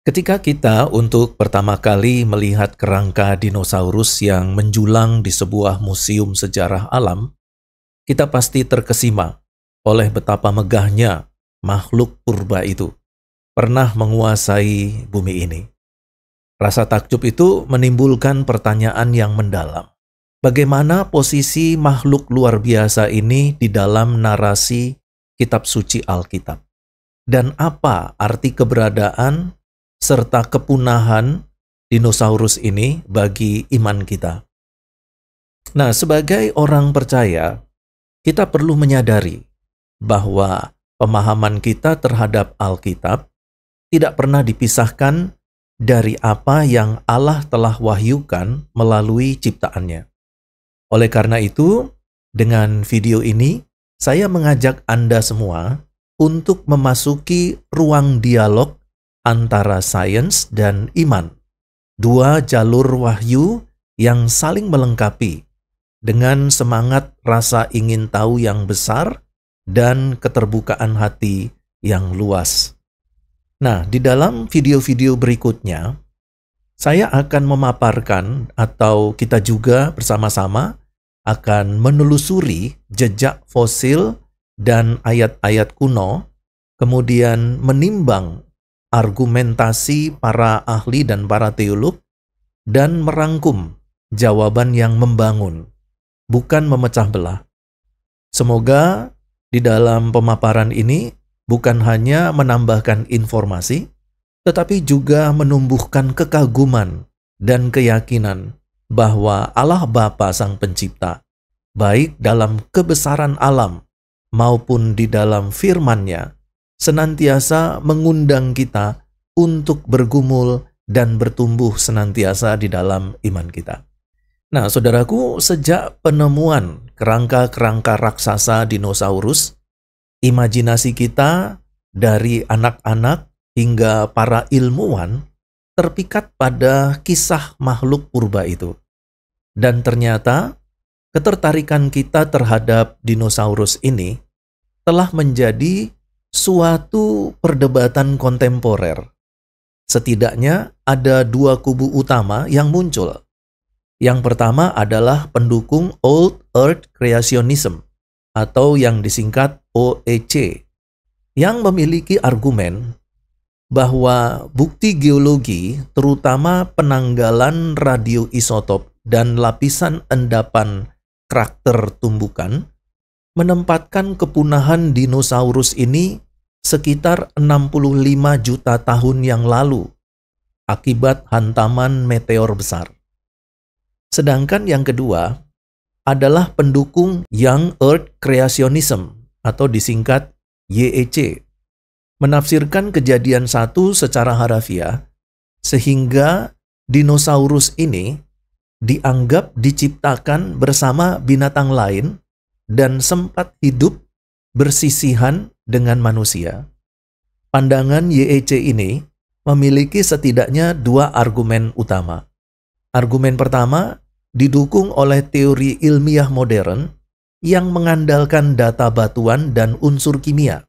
Ketika kita untuk pertama kali melihat kerangka dinosaurus yang menjulang di sebuah museum sejarah alam, kita pasti terkesima oleh betapa megahnya makhluk purba itu pernah menguasai bumi ini. Rasa takjub itu menimbulkan pertanyaan yang mendalam. Bagaimana posisi makhluk luar biasa ini di dalam narasi kitab suci Alkitab? Dan apa arti keberadaan serta kepunahan dinosaurus ini bagi iman kita? Nah, sebagai orang percaya, kita perlu menyadari bahwa pemahaman kita terhadap Alkitab tidak pernah dipisahkan dari apa yang Allah telah wahyukan melalui ciptaannya. Oleh karena itu, dengan video ini, saya mengajak Anda semua untuk memasuki ruang dialog antara sains dan iman. Dua jalur wahyu yang saling melengkapi dengan semangat rasa ingin tahu yang besar dan keterbukaan hati yang luas. Nah, di dalam video-video berikutnya, saya akan memaparkan atau kita juga bersama-sama akan menelusuri jejak fosil dan ayat-ayat kuno, kemudian menimbang argumentasi para ahli dan para teolog, dan merangkum jawaban yang membangun, bukan memecah belah. Semoga di dalam pemaparan ini bukan hanya menambahkan informasi, tetapi juga menumbuhkan kekaguman dan keyakinan bahwa Allah Bapa Sang Pencipta, baik dalam kebesaran alam maupun di dalam firman-Nya, senantiasa mengundang kita untuk bergumul dan bertumbuh senantiasa di dalam iman kita. Nah, saudaraku, sejak penemuan kerangka-kerangka raksasa dinosaurus, imajinasi kita dari anak-anak hingga para ilmuwan terpikat pada kisah makhluk purba itu. Dan ternyata ketertarikan kita terhadap dinosaurus ini telah menjadi suatu perdebatan kontemporer. Setidaknya ada dua kubu utama yang muncul. Yang pertama adalah pendukung Old Earth Creationism atau yang disingkat OEC, yang memiliki argumen bahwa bukti geologi, terutama penanggalan radioisotop dan lapisan endapan karakter tumbukan, menempatkan kepunahan dinosaurus ini sekitar 65 juta tahun yang lalu akibat hantaman meteor besar. Sedangkan yang kedua adalah pendukung Young Earth Creationism atau disingkat YEC, menafsirkan kejadian satu secara harafiah sehingga dinosaurus ini dianggap diciptakan bersama binatang lain dan sempat hidup bersisihan dengan manusia. Pandangan YEC ini memiliki setidaknya dua argumen utama. Argumen pertama didukung oleh teori ilmiah modern yang mengandalkan data batuan dan unsur kimia.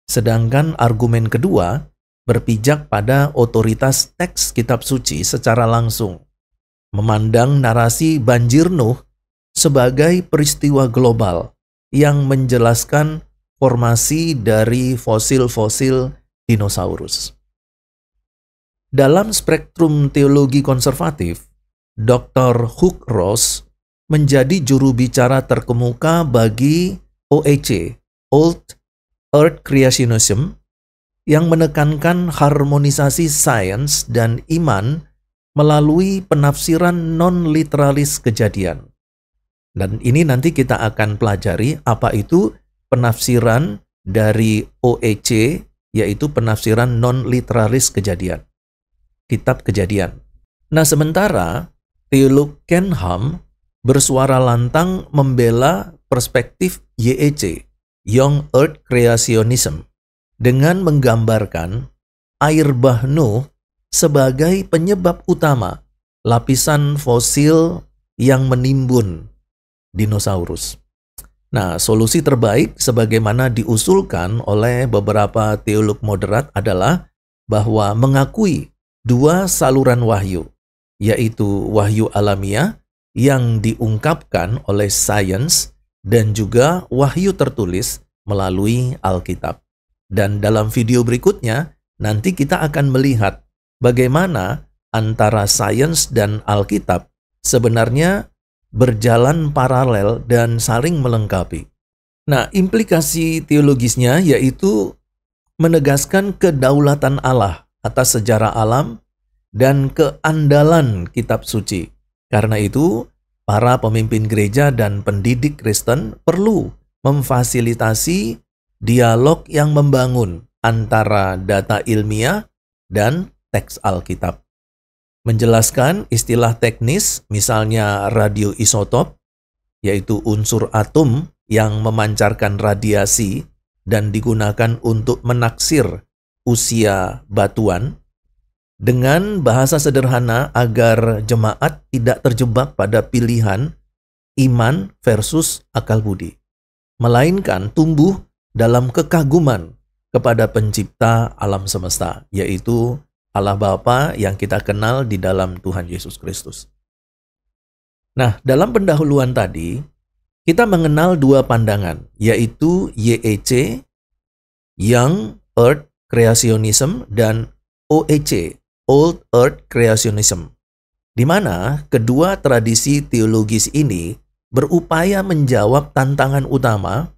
Sedangkan argumen kedua berpijak pada otoritas teks kitab suci secara langsung, memandang narasi banjir Nuh sebagai peristiwa global yang menjelaskan formasi dari fosil-fosil dinosaurus. Dalam spektrum teologi konservatif, Dr. Hugh Ross menjadi juru bicara terkemuka bagi OEC, Old Earth Creationism, yang menekankan harmonisasi sains dan iman melalui penafsiran non-literalis kejadian. Dan ini nanti kita akan pelajari apa itu penafsiran dari OEC, yaitu penafsiran non-literalis kejadian, kitab kejadian. Nah, sementara teolog Ken Ham bersuara lantang membela perspektif YEC, Young Earth Creationism, dengan menggambarkan air bah Nuh sebagai penyebab utama lapisan fosil yang menimbun dinosaurus. Nah, solusi terbaik sebagaimana diusulkan oleh beberapa teolog moderat adalah bahwa mengakui dua saluran wahyu, yaitu wahyu alamiah yang diungkapkan oleh sains dan juga wahyu tertulis melalui Alkitab. Dan dalam video berikutnya, nanti kita akan melihat bagaimana antara sains dan Alkitab sebenarnya berjalan paralel dan saling melengkapi. Nah, implikasi teologisnya yaitu menegaskan kedaulatan Allah atas sejarah alam dan keandalan kitab suci. Karena itu, para pemimpin gereja dan pendidik Kristen perlu memfasilitasi dialog yang membangun antara data ilmiah dan teks Alkitab. Menjelaskan istilah teknis, misalnya radioisotop, yaitu unsur atom yang memancarkan radiasi dan digunakan untuk menaksir usia batuan, dengan bahasa sederhana agar jemaat tidak terjebak pada pilihan iman versus akal budi, melainkan tumbuh dalam kekaguman kepada pencipta alam semesta, yaitu Allah Bapa yang kita kenal di dalam Tuhan Yesus Kristus. Nah, dalam pendahuluan tadi, kita mengenal dua pandangan, yaitu YEC, Young Earth Creationism, dan OEC, Old Earth Creationism, di mana kedua tradisi teologis ini berupaya menjawab tantangan utama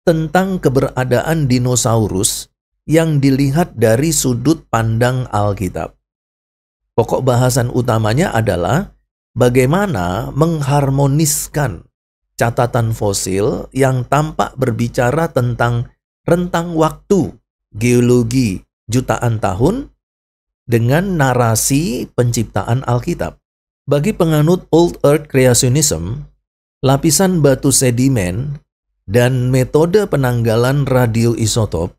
tentang keberadaan dinosaurus yang dilihat dari sudut pandang Alkitab. Pokok bahasan utamanya adalah bagaimana mengharmoniskan catatan fosil yang tampak berbicara tentang rentang waktu geologi jutaan tahun dengan narasi penciptaan Alkitab. Bagi penganut Old Earth Creationism, lapisan batu sedimen dan metode penanggalan radioisotop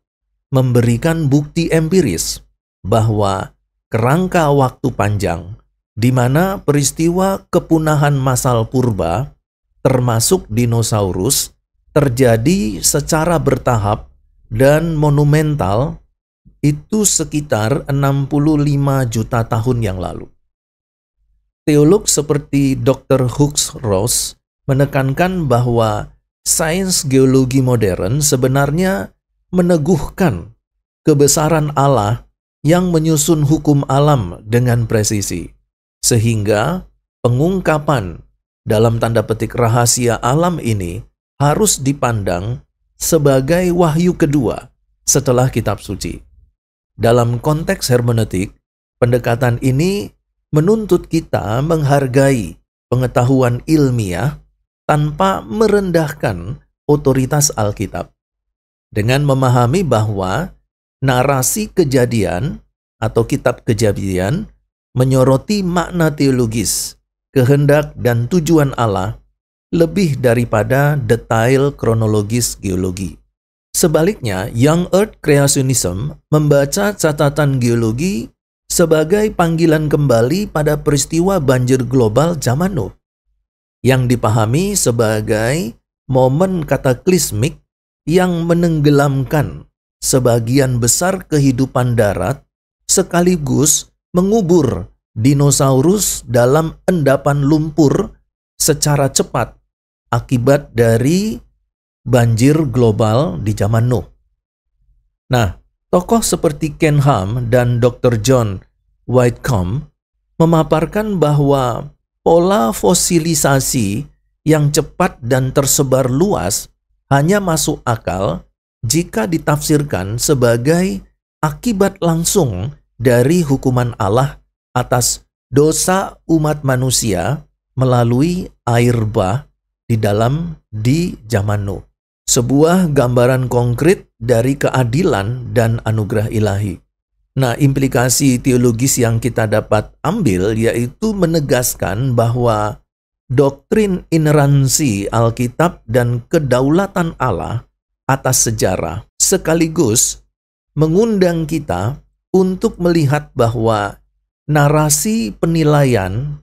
memberikan bukti empiris bahwa kerangka waktu panjang di mana peristiwa kepunahan massal purba termasuk dinosaurus terjadi secara bertahap dan monumental itu sekitar 65 juta tahun yang lalu. Teolog seperti Dr. Hughes Ross menekankan bahwa sains geologi modern sebenarnya meneguhkan kebesaran Allah yang menyusun hukum alam dengan presisi, sehingga pengungkapan dalam tanda petik rahasia alam ini harus dipandang sebagai wahyu kedua setelah kitab suci. Dalam konteks hermeneutik, pendekatan ini menuntut kita menghargai pengetahuan ilmiah tanpa merendahkan otoritas Alkitab, dengan memahami bahwa narasi kejadian atau kitab Kejadian menyoroti makna teologis, kehendak dan tujuan Allah lebih daripada detail kronologis geologi. Sebaliknya, Young Earth Creationism membaca catatan geologi sebagai panggilan kembali pada peristiwa banjir global zaman Nuh, yang dipahami sebagai momen kataklismik yang menenggelamkan sebagian besar kehidupan darat sekaligus mengubur dinosaurus dalam endapan lumpur secara cepat akibat dari banjir global di zaman Nuh. Nah, tokoh seperti Ken Ham dan Dr. John Whitcomb memaparkan bahwa pola fosilisasi yang cepat dan tersebar luas hanya masuk akal jika ditafsirkan sebagai akibat langsung dari hukuman Allah atas dosa umat manusia melalui air bah di zaman Nuh. Sebuah gambaran konkret dari keadilan dan anugerah ilahi. Nah, implikasi teologis yang kita dapat ambil yaitu menegaskan bahwa doktrin ineransi Alkitab dan kedaulatan Allah atas sejarah sekaligus mengundang kita untuk melihat bahwa narasi penilaian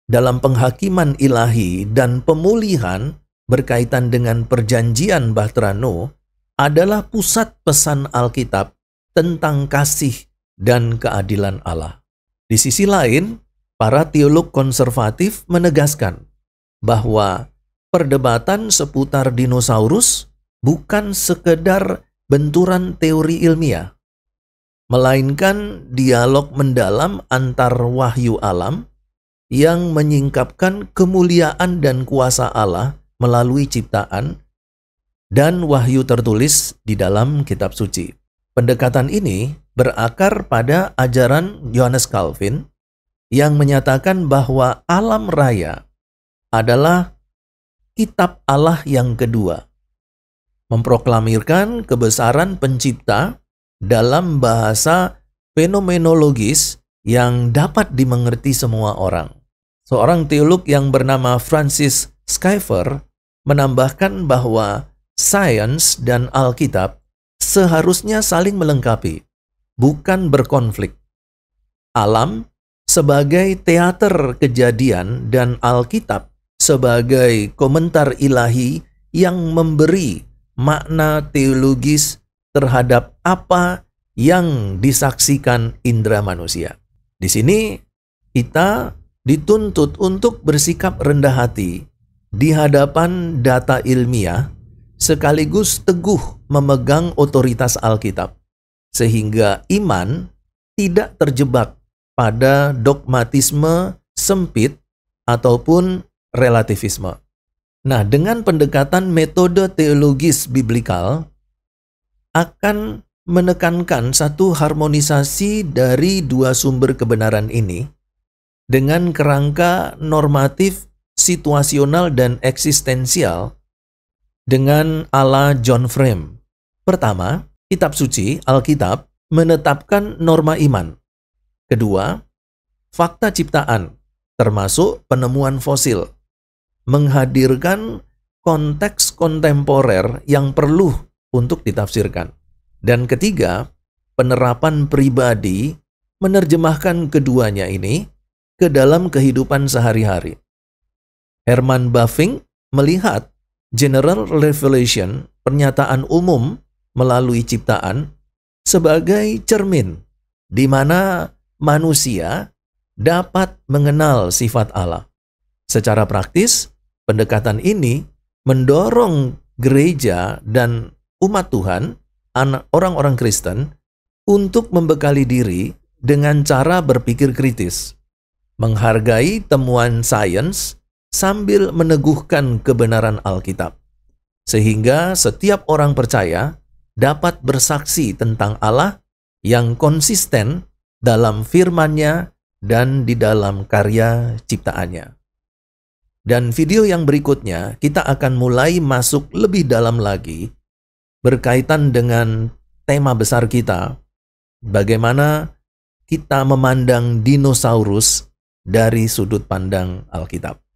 dalam penghakiman ilahi dan pemulihan berkaitan dengan perjanjian Bahtera Nuh adalah pusat pesan Alkitab tentang kasih dan keadilan Allah. Di sisi lain, para teolog konservatif menegaskan bahwa perdebatan seputar dinosaurus bukan sekedar benturan teori ilmiah, melainkan dialog mendalam antar wahyu alam yang menyingkapkan kemuliaan dan kuasa Allah melalui ciptaan dan wahyu tertulis di dalam kitab suci. Pendekatan ini berakar pada ajaran Johannes Calvin yang menyatakan bahwa alam raya adalah kitab Allah yang kedua, memproklamirkan kebesaran pencipta dalam bahasa fenomenologis yang dapat dimengerti semua orang. Seorang teolog yang bernama Francis Schaeffer menambahkan bahwa sains dan Alkitab seharusnya saling melengkapi, bukan berkonflik. Alam sebagai teater kejadian dan Alkitab sebagai komentar ilahi yang memberi makna teologis terhadap apa yang disaksikan indera manusia. Di sini kita dituntut untuk bersikap rendah hati di hadapan data ilmiah sekaligus teguh memegang otoritas Alkitab, sehingga iman tidak terjebak pada dogmatisme sempit ataupun relativisme. Nah, dengan pendekatan metode teologis biblikal akan menekankan satu harmonisasi dari dua sumber kebenaran ini dengan kerangka normatif, situasional, dan eksistensial dengan ala John Frame. Pertama, kitab suci, Alkitab, menetapkan norma iman. Kedua, fakta ciptaan, termasuk penemuan fosil, menghadirkan konteks kontemporer yang perlu untuk ditafsirkan. Dan ketiga, penerapan pribadi menerjemahkan keduanya ini ke dalam kehidupan sehari-hari. Herman Bavinck melihat general revelation, pernyataan umum melalui ciptaan, sebagai cermin di mana manusia dapat mengenal sifat Allah. Secara praktis, pendekatan ini mendorong gereja dan umat Tuhan, orang-orang Kristen, untuk membekali diri dengan cara berpikir kritis, menghargai temuan sains sambil meneguhkan kebenaran Alkitab, sehingga setiap orang percaya dapat bersaksi tentang Allah yang konsisten dalam firman-Nya dan di dalam karya ciptaannya. Dan video yang berikutnya kita akan mulai masuk lebih dalam lagi berkaitan dengan tema besar kita, bagaimana kita memandang dinosaurus dari sudut pandang Alkitab.